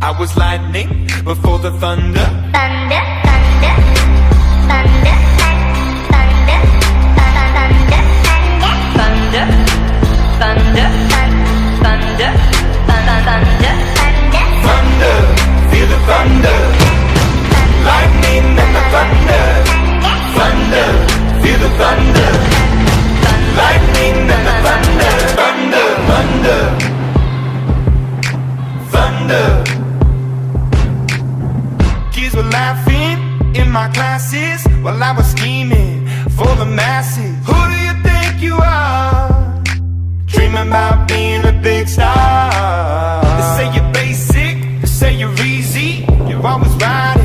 I was lightning before the thunder. Thunder, thunder, thunder, thunder, thunder, thunder, thunder, thunder, thunder, thunder, Thunder, feel the thunder. Lightning and the thunder. Thunder, feel the thunder. Lightning and the thunder. Thunder, thunder, thunder. Kids were laughing in my classes while I was scheming for the masses. Who do you think you are? Dreaming about being a big star. They say you're basic, they say you're easy. You're always right